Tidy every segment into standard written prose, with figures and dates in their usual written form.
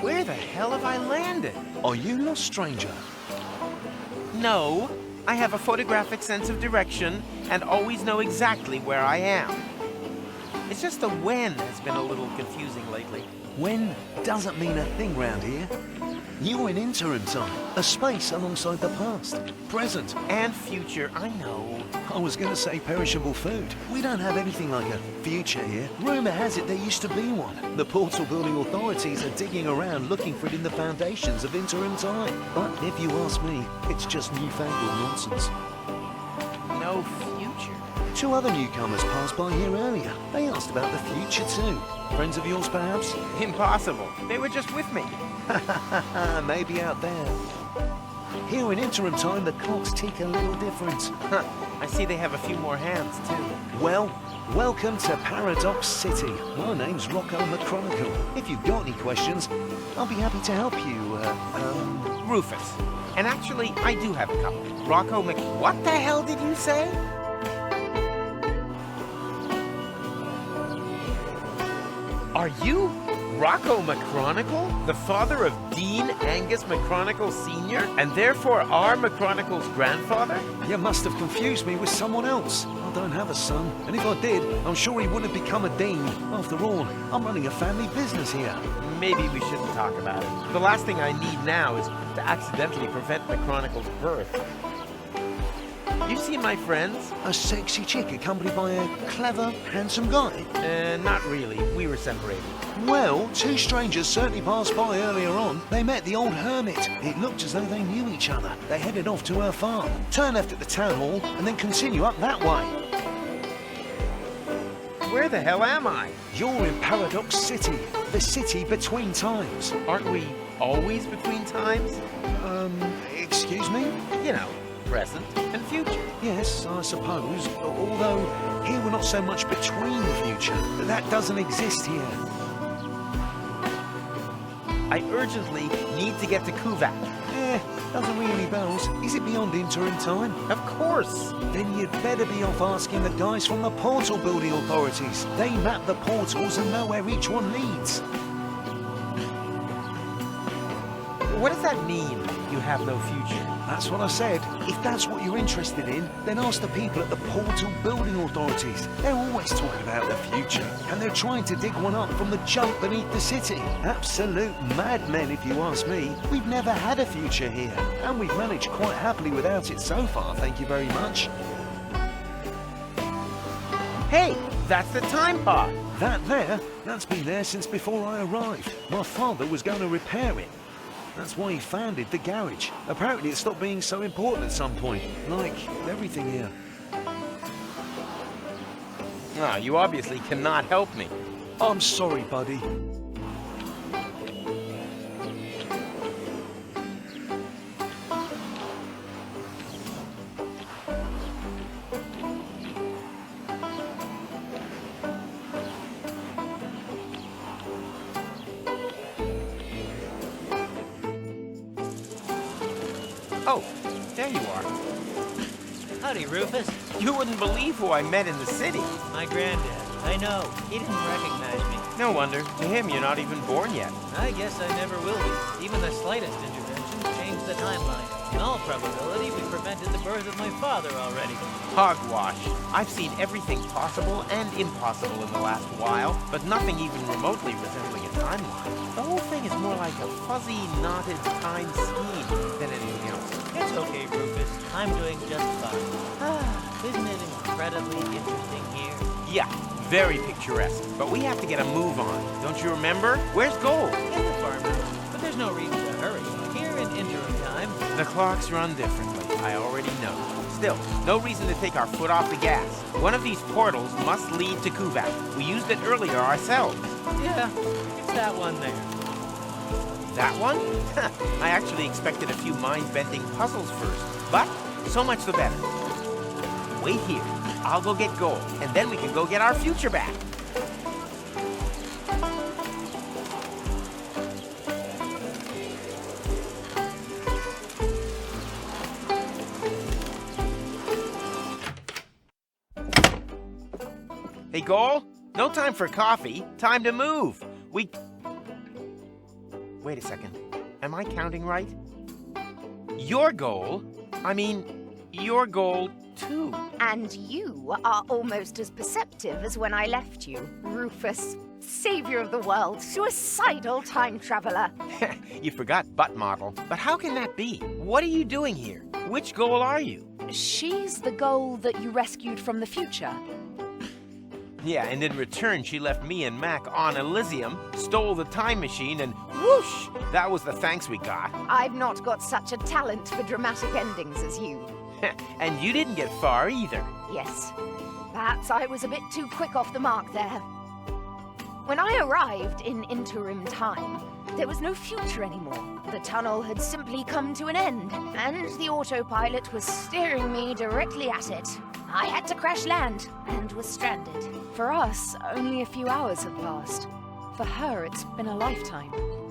Where the hell have I landed? Are you lost, stranger? No, I have a photographic sense of direction and always know exactly where I am. It's just the when has been a little confusing lately. When doesn't mean a thing round here. You're in interim time, a space alongside the past, present. And future, I know. I was going to say perishable food. We don't have anything like a future here. Rumour has it there used to be one. The portal building authorities are digging around looking for it in the foundations of interim time. But if you ask me, it's just newfangled nonsense. No future. 2 other newcomers passed by here earlier. They asked about the future too. Friends of yours, perhaps? Impossible. They were just with me. Maybe out there. Here in interim time, the clocks tick a little different. Huh. I see they have a few more hands, too. Well, welcome to Paradox City. My name's Rocco McChronicle. If you've got any questions, I'll be happy to help you, Rufus. And actually, I do have a couple. Rocco Mc... What the hell did you say? Are you Rocco McChronicle, the father of Dean Angus McChronicle Sr., and therefore our McChronicle's grandfather? You must have confused me with someone else. I don't have a son, and if I did, I'm sure he wouldn't have become a dean. After all, I'm running a family business here. Maybe we shouldn't talk about it. The last thing I need now is to accidentally prevent McChronicle's birth. You seen my friends? A sexy chick accompanied by a clever, handsome guy? Not really. We were separated. Well, 2 strangers certainly passed by earlier on. They met the old hermit. It looked as though they knew each other. They headed off to her farm, turn left at the town hall, and then continue up that way. Where the hell am I? You're in Paradox City, the city between times. Aren't we always between times? Excuse me? You know, present and future. Yes, I suppose. Although, here we're not so much between the future. That doesn't exist here. I urgently need to get to Kuvak. Doesn't ring any bells. Is it beyond interim time? Of course. Then you'd better be off asking the guys from the portal building authorities. They map the portals and know where each one leads. What does that mean, you have no future? That's what I said. If that's what you're interested in, then ask the people at the portal building authorities. They're always talking about the future, and they're trying to dig one up from the junk beneath the city. Absolute madmen, if you ask me. We've never had a future here, and we've managed quite happily without it so far, thank you very much. Hey, that's the time pod. That there? That's been there since before I arrived. My father was going to repair it. That's why he founded the garage. Apparently it stopped being so important at some point, like everything here. Ah, you obviously cannot help me. I'm sorry, buddy. Oh, there you are. Howdy, Rufus. You wouldn't believe who I met in the city. My granddad. I know. He didn't recognize me. No wonder. To him, you're not even born yet. I guess I never will be. Even the slightest intervention changed the timeline. In all probability, we prevented the birth of my father already. Hogwash. I've seen everything possible and impossible in the last while, but nothing even remotely resembling a timeline. The whole thing is more like a fuzzy, knotted time scheme than anything else. It's okay, Rufus. I'm doing just fine. Isn't it incredibly interesting here? Yeah, very picturesque. But we have to get a move on. Don't you remember? Where's gold? In the farmhouse. But there's no reason to hurry. Here in interim time. The clocks run differently. I already know. Still, no reason to take our foot off the gas. One of these portals must lead to Kuvak. We used it earlier ourselves. Yeah, it's that one there. That one? I actually expected a few mind-bending puzzles first. But, so much the better. Wait here. I'll go get gold, and then we can go get our future back. Hey, Goal? No time for coffee. Time to move. Wait a second. Am I counting right? Your goal? I mean, your goal too. And you are almost as perceptive as when I left you, Rufus. Savior of the world, suicidal time traveler. You forgot butt model. But how can that be? What are you doing here? Which goal are you? She's the goal that you rescued from the future. Yeah, and in return, she left me and Mac on Elizium, stole the time machine, and whoosh! That was the thanks we got. I've not got such a talent for dramatic endings as you. And you didn't get far either. Yes, perhaps I was a bit too quick off the mark there. When I arrived in interim time, there was no future anymore. The tunnel had simply come to an end, and the autopilot was steering me directly at it. I had to crash land and was stranded. For us, only a few hours have passed. For her, it's been a lifetime.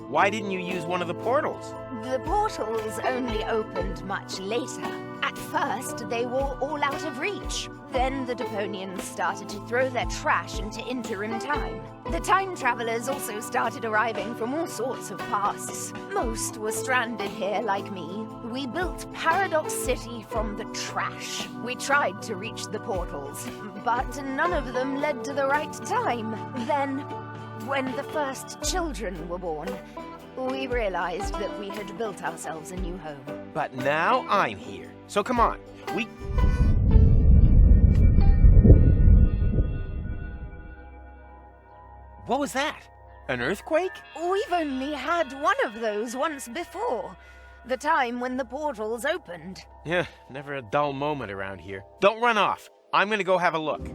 Why didn't you use one of the portals? The portals only opened much later. At first, they were all out of reach. Then the Deponians started to throw their trash into interim time. The time travelers also started arriving from all sorts of pasts. Most were stranded here like me. We built Paradox City from the trash. We tried to reach the portals, but none of them led to the right time. Then, when the first children were born, we realized that we had built ourselves a new home. But now I'm here. So come on, What was that? An earthquake? We've only had one of those once before. The time when the portals opened. Yeah, never a dull moment around here. Don't run off. I'm gonna go have a look.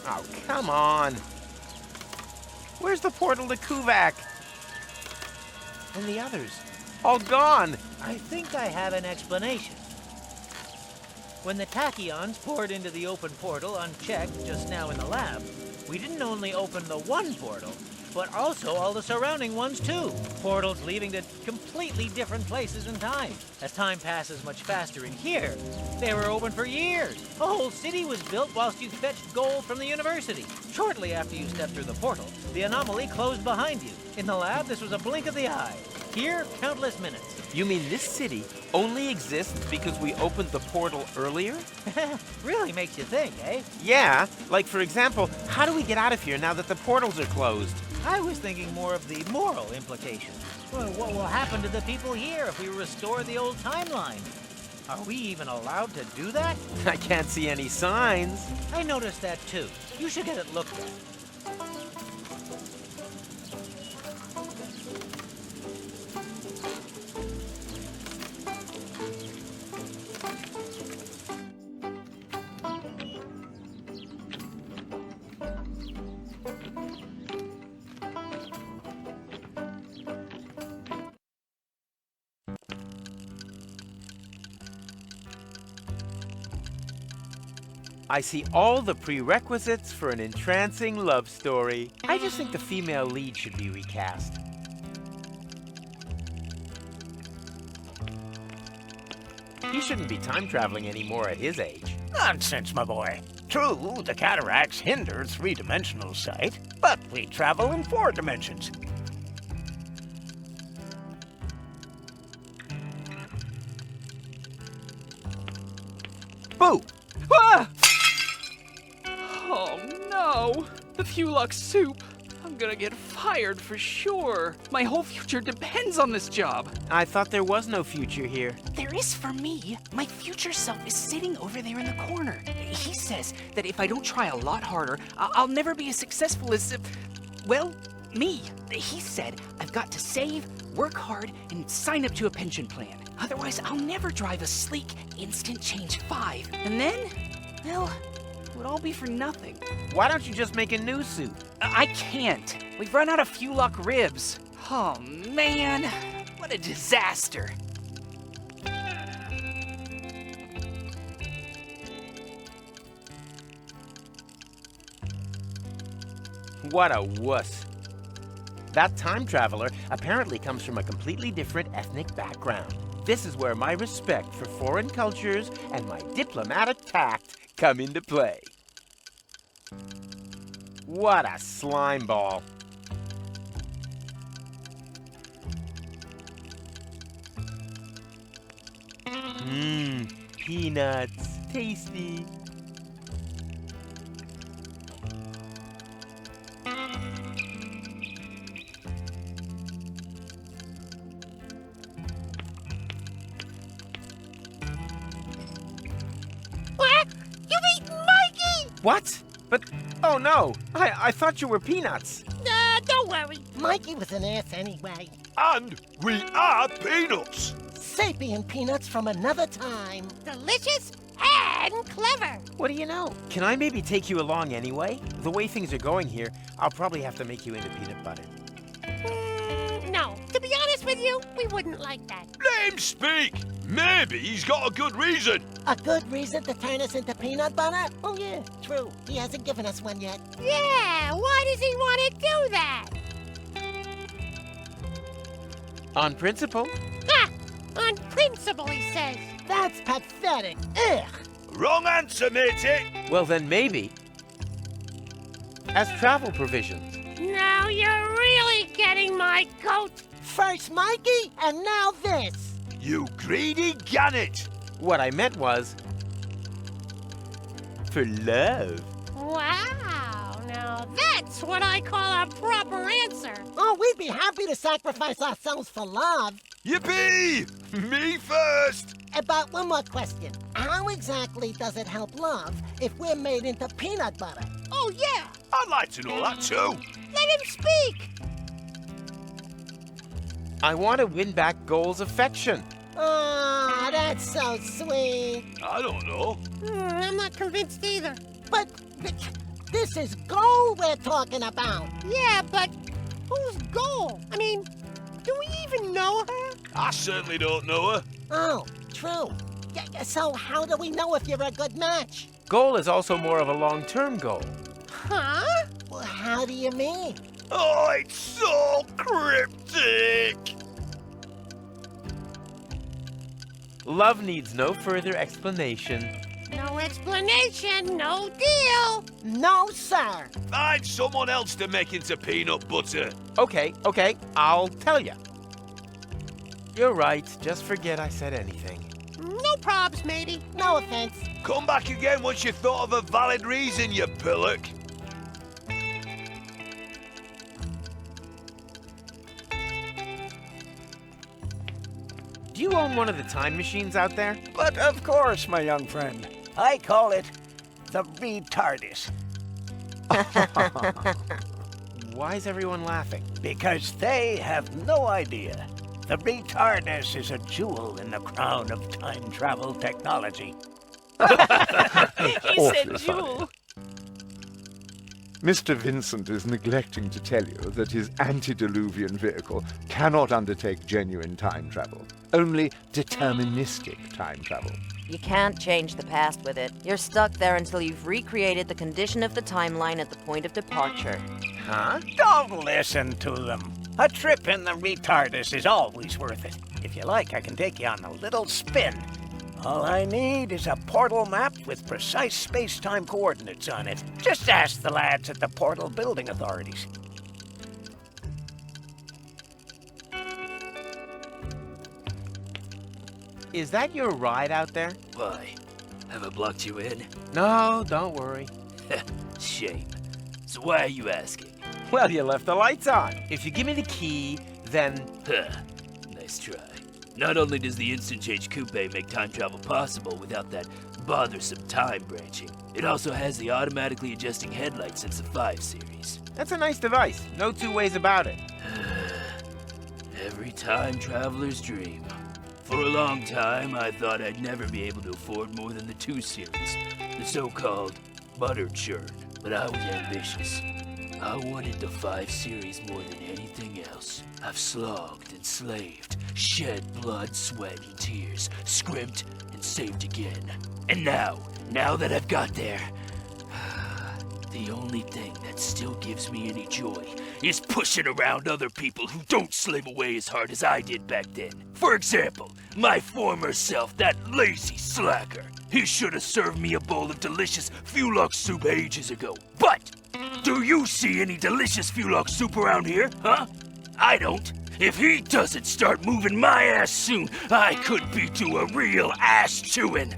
Oh, come on. Where's the portal to Kuvak? And the others? All gone. I think I have an explanation. When the tachyons poured into the open portal unchecked just now in the lab, we didn't only open the one portal, but also all the surrounding ones too. Portals leading to completely different places in time. As time passes much faster in here, they were open for years. A whole city was built whilst you fetched gold from the university. Shortly after you stepped through the portal, the anomaly closed behind you. In the lab, this was a blink of the eye. Here, countless minutes. You mean this city only exists because we opened the portal earlier? Really makes you think, eh? Yeah, like for example, how do we get out of here now that the portals are closed? I was thinking more of the moral implications. Well, what will happen to the people here if we restore the old timeline? Are we even allowed to do that? I can't see any signs. I noticed that too. You should get it looked at. I see all the prerequisites for an entrancing love story. I just think the female lead should be recast. He shouldn't be time traveling anymore at his age. Nonsense, my boy. True, the cataracts hinder three-dimensional sight, but we travel in 4 dimensions. Boo! Ah! Oh no! The Fulux soup! I'm gonna get fired for sure! My whole future depends on this job! I thought there was no future here. There is for me. My future self is sitting over there in the corner. He says that if I don't try a lot harder, I'll never be as successful as, well, me. He said I've got to save, work hard, and sign up to a pension plan. Otherwise, I'll never drive a sleek Instant Change 5. And then, well, it would all be for nothing. Why don't you just make a new suit? I can't. We've run out of Fulux ribs. Oh, man. What a disaster. What a wuss. That time traveler apparently comes from a completely different ethnic background. This is where my respect for foreign cultures and my diplomatic tact come into play. What a slime ball. Mmm, peanuts. Tasty. What? You've eaten Mikey! What? But, oh no, I thought you were peanuts. Don't worry. Mikey was an ass anyway. And we are peanuts. Sapient peanuts from another time. Delicious and clever. What do you know? Can I maybe take you along anyway? The way things are going here, I'll probably have to make you into peanut butter. No. To be honest with you, we wouldn't like that. Let him speak. Maybe he's got a good reason. A good reason to turn us into peanut butter? Oh, yeah, true. He hasn't given us one yet. Yeah, why does he want to do that? On principle. Ha! On principle, he says. That's pathetic. Ugh. Wrong answer, matey. Well, then maybe as travel provisions. Now you're really getting my goat. First Mikey, and now this. You greedy gannet. What I meant was for love. Wow, now that's what I call a proper answer. Oh, we'd be happy to sacrifice ourselves for love. Yippee! Me first. But one more question. How exactly does it help love if we're made into peanut butter? Oh, yeah. I'd like to know that too. Let him speak. I want to win back Goal's affection. Oh, that's so sweet. I don't know. I'm not convinced either. But this is Goal we're talking about. Yeah, but who's Goal? I mean, do we even know her? I certainly don't know her. Oh, true. So how do we know if you're a good match? Goal is also more of a long-term goal. Huh? Well, how do you mean? Oh, it's so cryptic. Love needs no further explanation. No explanation, no deal. No, sir. Find someone else to make into peanut butter. Okay, I'll tell you. You're right, just forget I said anything. No probs, matey. No offense. Come back again once you've thought of a valid reason, you pillock. Do you own one of the time machines out there? But of course, my young friend. I call it the retardis. Why is everyone laughing? Because they have no idea. The retardis is a jewel in the crown of time travel technology. He said jewel. Mr. Vincent is neglecting to tell you that his antediluvian vehicle cannot undertake genuine time travel, only deterministic time travel. You can't change the past with it. You're stuck there until you've recreated the condition of the timeline at the point of departure. Huh? Don't listen to them. A trip in the retardis is always worth it. If you like, I can take you on a little spin. All I need is a portal map with precise space-time coordinates on it. Just ask the lads at the Portal Building Authorities. Is that your ride out there? Why? Have I blocked you in? No, don't worry. Shame. So why are you asking? Well, you left the lights on. If you give me the key, then... Nice try. Not only does the Instant Change Coupe make time travel possible without that bothersome time branching, it also has the automatically adjusting headlights since the 5 series. That's a nice device. No two ways about it. Every time traveler's dream. For a long time, I thought I'd never be able to afford more than the 2 series, the so-called butter churn. But I was ambitious. I wanted the 5 series more than anything else. I've slogged and slaved, shed blood, sweat, and tears, scrimped and saved again. And now that I've got there, the only thing that still gives me any joy is pushing around other people who don't slave away as hard as I did back then. For example, my former self, that lazy slacker. He should have served me a bowl of delicious Fulux soup ages ago. But Do you see any delicious Fulok soup around here, huh? I don't. If he doesn't start moving my ass soon, I could be to a real ass chewing.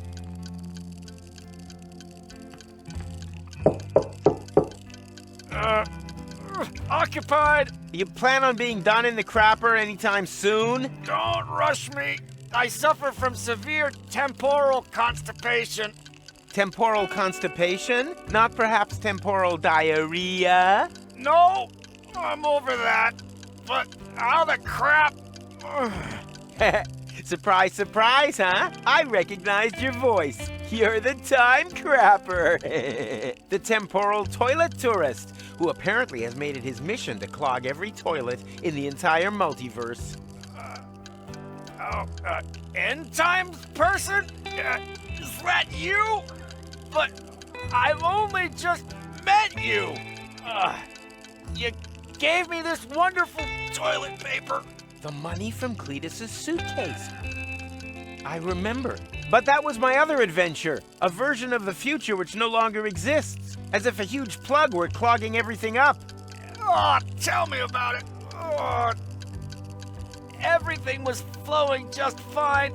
Occupied. You plan on being done in the crapper anytime soon? Don't rush me. I suffer from severe temporal constipation. Temporal constipation? Not perhaps temporal diarrhea? No, I'm over that. But how the crap? Surprise, surprise, huh? I recognized your voice. You're the time crapper. The temporal toilet tourist, who apparently has made it his mission to clog every toilet in the entire multiverse. End times person? Is that you? But I've only just met you. You gave me this wonderful toilet paper. The money from Cletus's suitcase. I remember. But that was my other adventure, a version of the future which no longer exists, as if a huge plug were clogging everything up. Oh, tell me about it. Oh, everything was flowing just fine.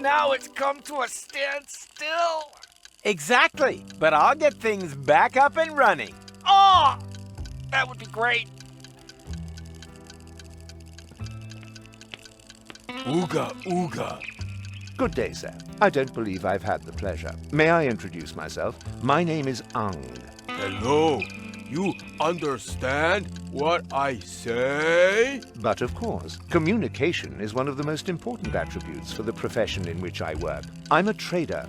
Now it's come to a standstill. Exactly, but I'll get things back up and running. Oh, that would be great. Ooga, ooga. Good day, sir. I don't believe I've had the pleasure. May I introduce myself? My name is Ang. Hello. You understand what I say? But of course, communication is one of the most important attributes for the profession in which I work. I'm a trader,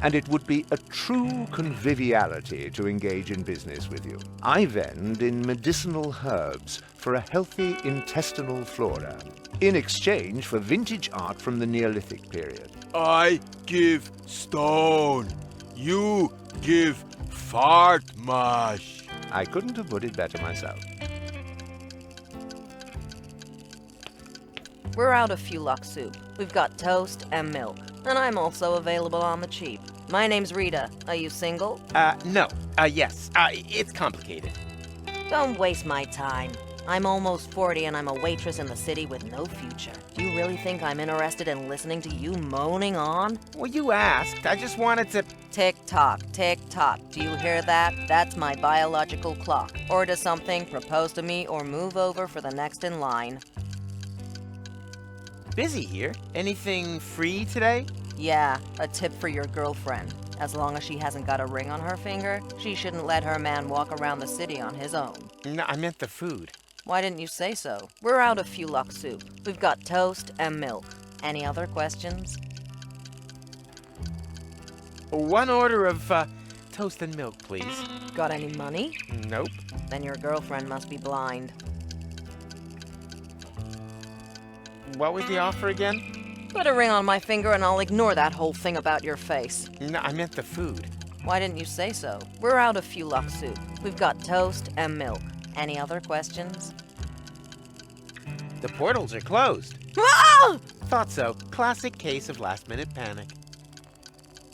and it would be a true conviviality to engage in business with you. I vend in medicinal herbs for a healthy intestinal flora, in exchange for vintage art from the Neolithic period. I give stone. You give fart mash. I couldn't have put it better myself. We're out of Fulok soup. We've got toast and milk. And I'm also available on the cheap. My name's Rita. Are you single? No. Yes. It's complicated. Don't waste my time. I'm almost 40 and I'm a waitress in the city with no future. Do you really think I'm interested in listening to you moaning on? Well, you asked. I just wanted to... Tick-tock, tick-tock. Do you hear that? That's my biological clock. Order something, propose to me, or move over for the next in line. Busy here. Anything free today? Yeah, a tip for your girlfriend. As long as she hasn't got a ring on her finger, she shouldn't let her man walk around the city on his own. No, I meant the food. Why didn't you say so? We're out of Fulok soup. We've got toast and milk. Any other questions? One order of toast and milk, please. Got any money? Nope. Then your girlfriend must be blind. What was the offer again? Put a ring on my finger and I'll ignore that whole thing about your face. No, I meant the food. Why didn't you say so? We're out of Fulok soup. We've got toast and milk. Any other questions? The portals are closed. Ah! Thought so. Classic case of last-minute panic.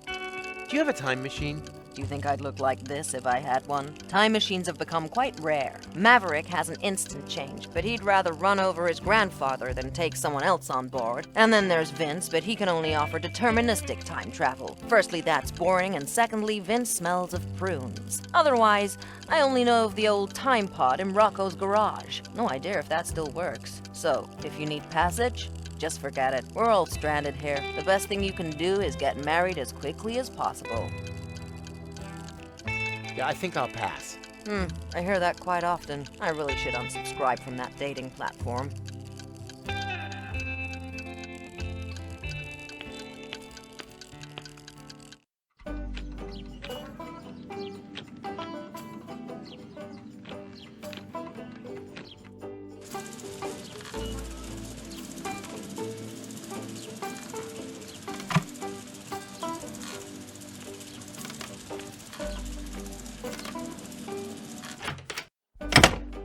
Do you have a time machine? Do you think I'd look like this if I had one? Time machines have become quite rare. Maverick has an instant change, but he'd rather run over his grandfather than take someone else on board. And then there's Vince, but he can only offer deterministic time travel. Firstly, that's boring, and secondly, Vince smells of prunes. Otherwise, I only know of the old time pod in Rocco's garage. No idea if that still works. So, if you need passage, just forget it. We're all stranded here. The best thing you can do is get married as quickly as possible. Yeah, I think I'll pass. I hear that quite often. I really should unsubscribe from that dating platform.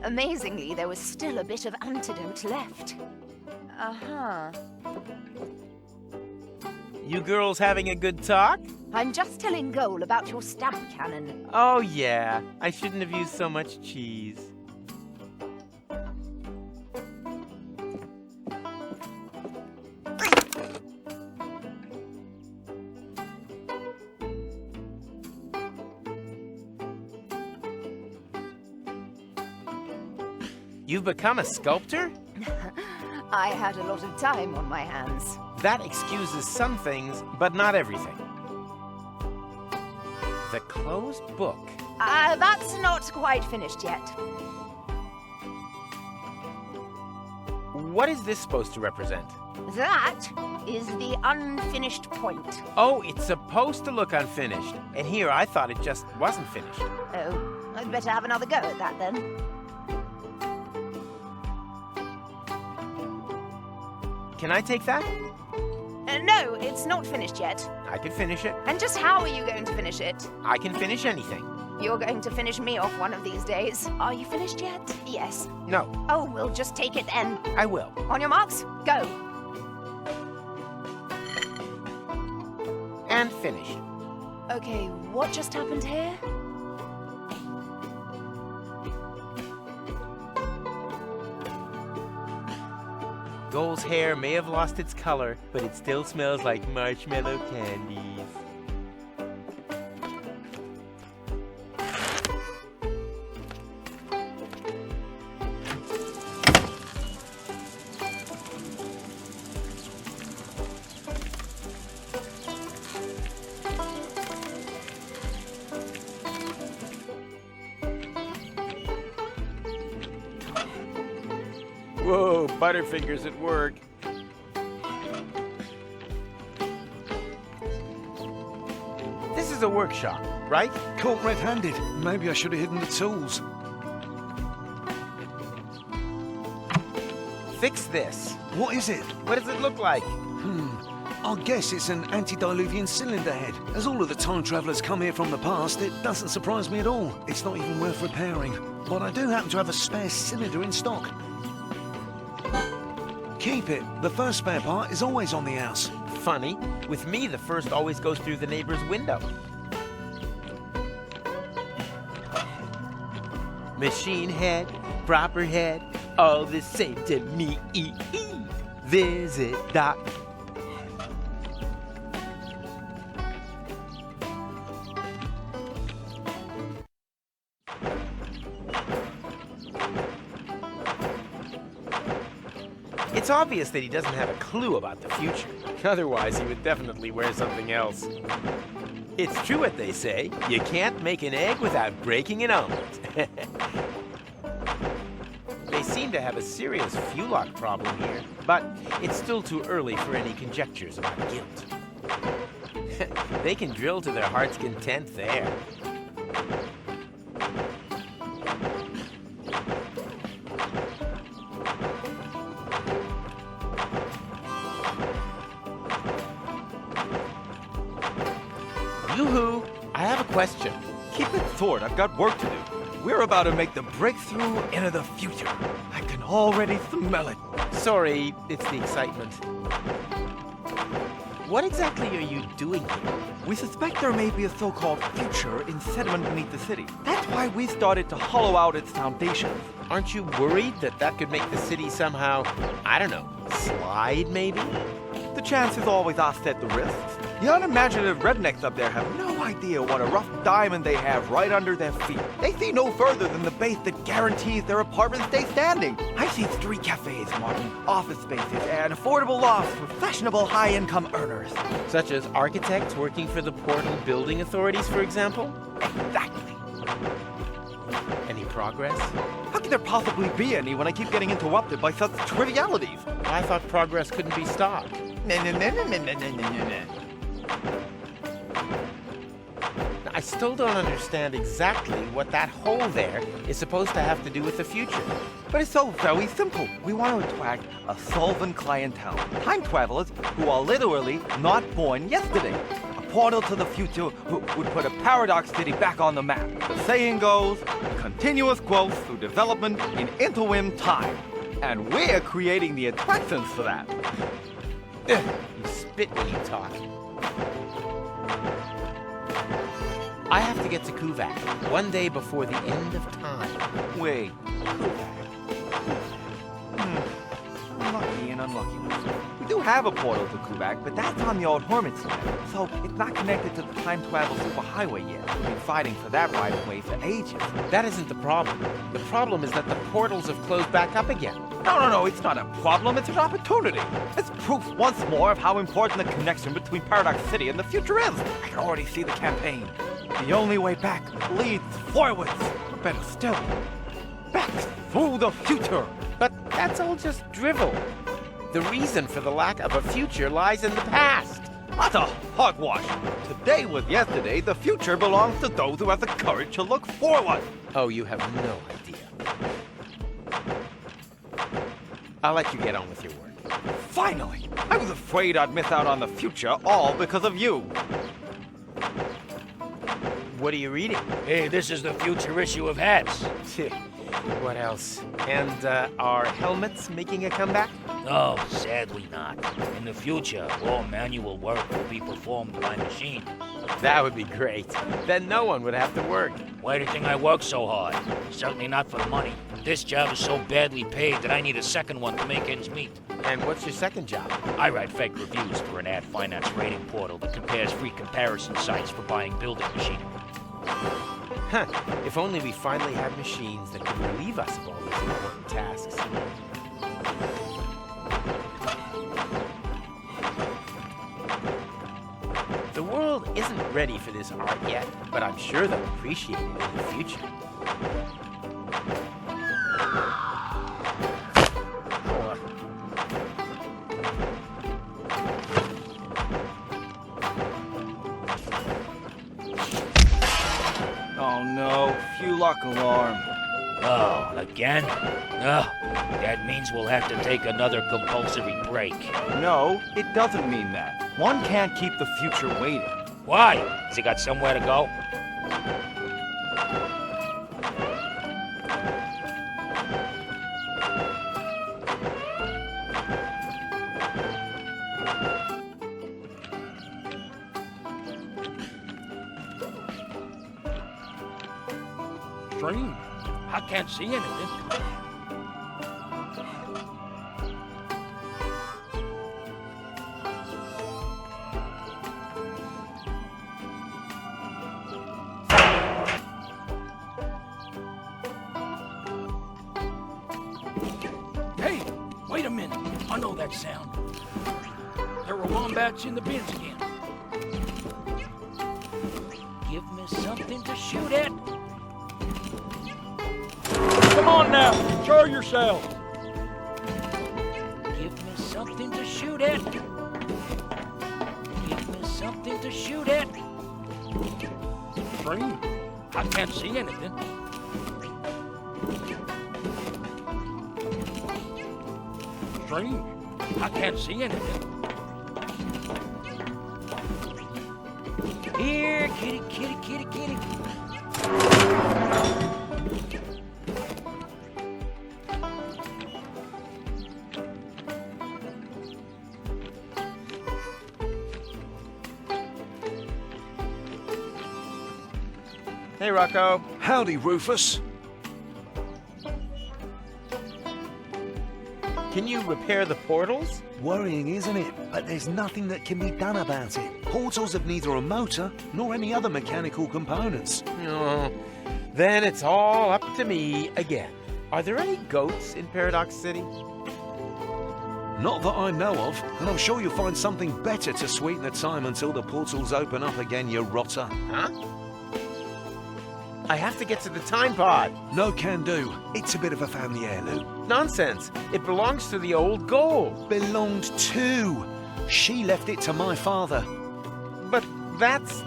Amazingly, there was still a bit of antidote left. Uh-huh. You girls having a good talk? I'm just telling Goal about your stamp cannon. Oh, yeah. I shouldn't have used so much cheese. You've become a sculptor? I had a lot of time on my hands. That excuses some things, but not everything. The closed book. That's not quite finished yet. What is this supposed to represent? That is the unfinished point. Oh, it's supposed to look unfinished. And here I thought it just wasn't finished. Oh, I'd better have another go at that then. Can I take that? No, it's not finished yet. I can finish it. And just how are you going to finish it? I can finish anything. You're going to finish me off one of these days. Are you finished yet? Yes. No. Oh, we'll just take it then. I will. On your marks, go. And finish. Okay, what just happened here? Goal's hair may have lost its color, but it still smells like marshmallow candies. Whoa, Butterfingers at work. This is a workshop, right? Caught red-handed. Maybe I should have hidden the tools. Fix this. What is it? What does it look like? I guess it's an antediluvian cylinder head. As all of the time travelers come here from the past, it doesn't surprise me at all. It's not even worth repairing. But I do happen to have a spare cylinder in stock. Keep it. The first spare part is always on the house. Funny. With me, the first always goes through the neighbor's window. Machine head, proper head, all the same to me. Visit Doc. It's obvious that he doesn't have a clue about the future. Otherwise, he would definitely wear something else. It's true what they say. You can't make an egg without breaking an omelet. They seem to have a serious fuel lock problem here, but it's still too early for any conjectures about guilt. They can drill to their heart's content there. Yoo-hoo! I have a question. Keep it short, I've got work to do. We're about to make the breakthrough into the future. I can already smell it. Sorry, it's the excitement. What exactly are you doing here? We suspect there may be a so-called future in sediment beneath the city. That's why we started to hollow out its foundations. Aren't you worried that that could make the city somehow, I don't know, slide maybe? The chances always offset the risks. The unimaginative rednecks up there have no idea what a rough diamond they have right under their feet. They see no further than the base that guarantees their apartments stay standing. I see 3 cafes, Martin, office spaces, and affordable lofts for fashionable high-income earners. Such as architects working for the Portal Building Authorities, for example? Exactly. Any progress? How can there possibly be any when I keep getting interrupted by such trivialities? I thought progress couldn't be stopped. I still don't understand exactly what that hole there is supposed to have to do with the future. But it's so very simple. We want to attract a solvent clientele. Time travelers who are literally not born yesterday. A portal to the future who would put a paradox city back on the map. The saying goes, continuous growth through development in interim time. And we're creating the attractions for that. You spit when you talk. I have to get to Kuvak one day before the end of time. Wait, unlucky and unlucky ones. We do have a portal to Kuvak, but that's on the old Hormits planet, so it's not connected to the time travel superhighway yet. We've been fighting for that right of way for ages. That isn't the problem. The problem is that the portals have closed back up again. No, it's not a problem, it's an opportunity. It's proof once more of how important the connection between Paradox City and the future is. I can already see the campaign. The only way back leads forwards. Or better still, back through the future. But that's all just drivel. The reason for the lack of a future lies in the past. That's a hogwash. Today was yesterday. The future belongs to those who have the courage to look forward. Oh, you have no idea. I'll let you get on with your work. Finally! I was afraid I'd miss out on the future, all because of you. What are you reading? Hey, this is the future issue of Hats. What else? And are helmets making a comeback? No, sadly not. In the future, all manual work will be performed by machine. That would be great. Then no one would have to work. Why do you think I work so hard? Certainly not for the money. This job is so badly paid that I need a second one to make ends meet. And what's your second job? I write fake reviews for an ad finance rating portal that compares free comparison sites for buying building machinery. Huh. If only we finally had machines that could relieve us of all these important tasks. The world isn't ready for this art yet, but I'm sure they'll appreciate it in the future. Oh no, few luck alarm. Oh, again? Oh, that means we'll have to take another compulsory break. No, it doesn't mean that. One can't keep the future waiting. Why? Has he got somewhere to go? Strange. I can't see anything. Hey, wait a minute. I know that sound. There were wombats in the bins again. Give me something to shoot at. Come on now, show yourself. Give me something to shoot at. Give me something to shoot at. Strange. I can't see anything. Strange. I can't see anything. Here, kitty, kitty, kitty, kitty. Hey, Rocco. Howdy, Rufus. Can you repair the portals? Worrying, isn't it? But there's nothing that can be done about it. Portals have neither a motor nor any other mechanical components. Oh, then it's all up to me again. Are there any goats in Paradox City? Not that I know of, and I'm sure you'll find something better to sweeten the time until the portals open up again, you rotter. Huh? I have to get to the time pod. No can do. It's a bit of a family heirloom. Nonsense. It belongs to the old gold. Belonged to. She left it to my father. But that's...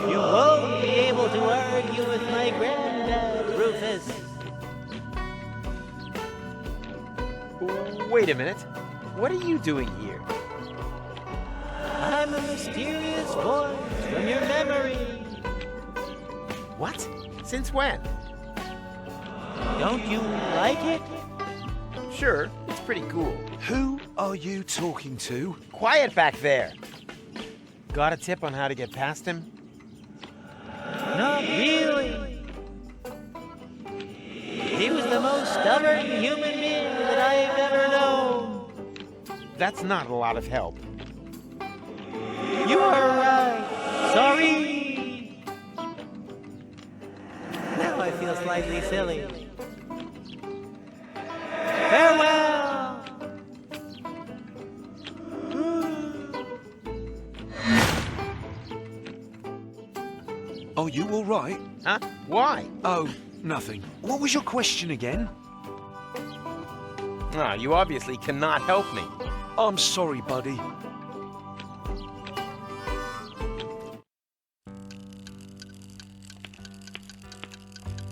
You won't be able to argue with my granddad, Rufus. Wait a minute. What are you doing here? I'm a mysterious voice from your memory. What? Since when? Don't you like it? Sure, it's pretty cool. Who are you talking to? Quiet back there. Got a tip on how to get past him? Not really. He was the most stubborn human being that I've ever known. That's not a lot of help. You are right. Sorry. Now I feel slightly silly. Farewell. Are you all right? Huh? Why? Oh, nothing. What was your question again? Ah, you obviously cannot help me. I'm sorry, buddy.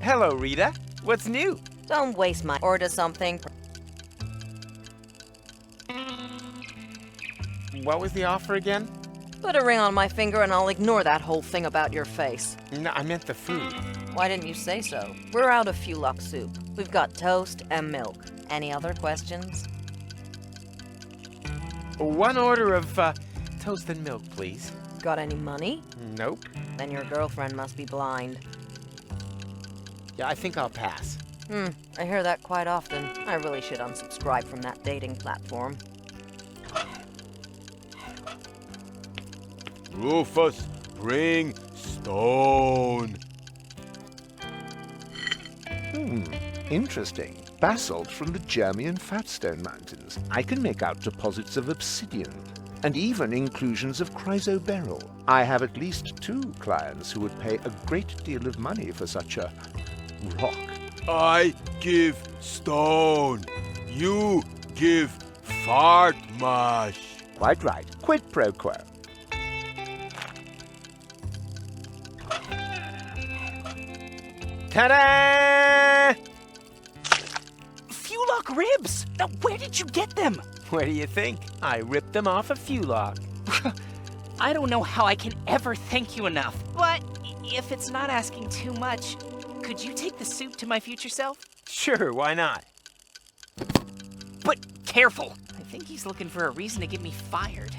Hello, Rita. What's new? Don't waste my order something. What was the offer again? Put a ring on my finger and I'll ignore that whole thing about your face. No, I meant the food. Why didn't you say so? We're out of Fulok soup. We've got toast and milk. Any other questions? One order of toast and milk, please. Got any money? Nope. Then your girlfriend must be blind. Yeah, I think I'll pass. I hear that quite often. I really should unsubscribe from that dating platform. Rufus, bring stone. Interesting. Basalt from the Germian Fatstone Mountains. I can make out deposits of obsidian, and even inclusions of chrysoberyl. I have at least 2 clients who would pay a great deal of money for such a rock. I give stone. You give fart mash. Quite right. Quid pro quo. Ta-da! Fulok ribs! Now, where did you get them? Where do you think? I ripped them off a Fulok. I don't know how I can ever thank you enough. But if it's not asking too much, could you take the soup to my future self? Sure, why not? But careful. I think he's looking for a reason to get me fired.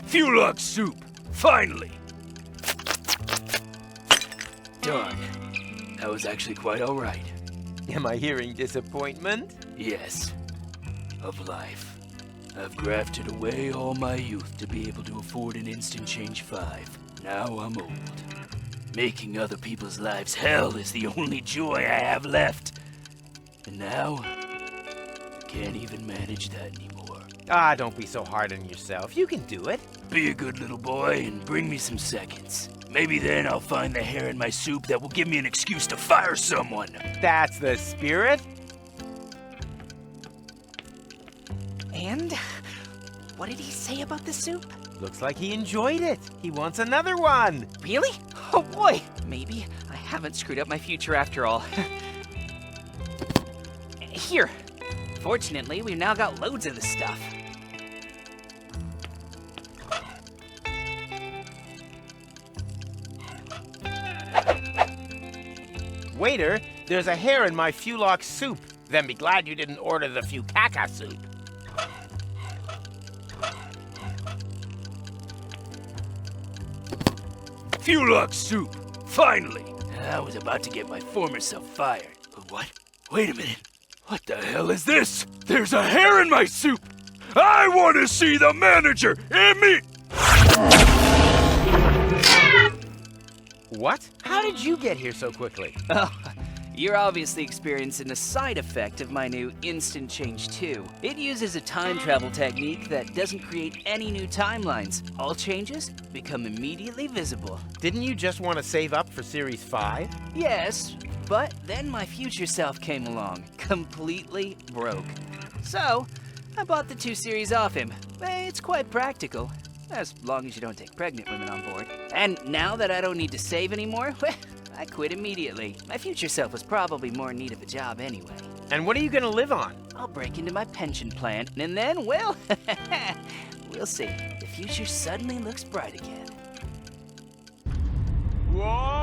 Fulok soup! Finally! Done. That was actually quite alright. Am I hearing disappointment? Yes. Of life. I've grafted away all my youth to be able to afford an instant change 5. Now I'm old. Making other people's lives hell is the only joy I have left. And now, I can't even manage that anymore. Ah, don't be so hard on yourself. You can do it. Be a good little boy and bring me some seconds. Maybe then I'll find the hair in my soup that will give me an excuse to fire someone. That's the spirit. And what did he say about the soup? Looks like he enjoyed it. He wants another one. Really? Oh boy. Maybe I haven't screwed up my future after all. Here. Fortunately, we've now got loads of this stuff. Waiter, there's a hair in my Fulok soup. Then be glad you didn't order the Fukaka soup. Fulok soup! Finally! I was about to get my former self fired. But what? Wait a minute. What the hell is this? There's a hair in my soup! I want to see the manager in me! What? How did you get here so quickly? Oh, you're obviously experiencing a side effect of my new Instant Change 2. It uses a time travel technique that doesn't create any new timelines. All changes become immediately visible. Didn't you just want to save up for Series 5? Yes, but then my future self came along, completely broke. So, I bought the 2 series off him. It's quite practical, as long as you don't take pregnant women on board. And now that I don't need to save anymore, I quit immediately. My future self was probably more in need of a job anyway. And what are you gonna live on? I'll break into my pension plan, and then, well, we'll see. The future suddenly looks bright again. Whoa!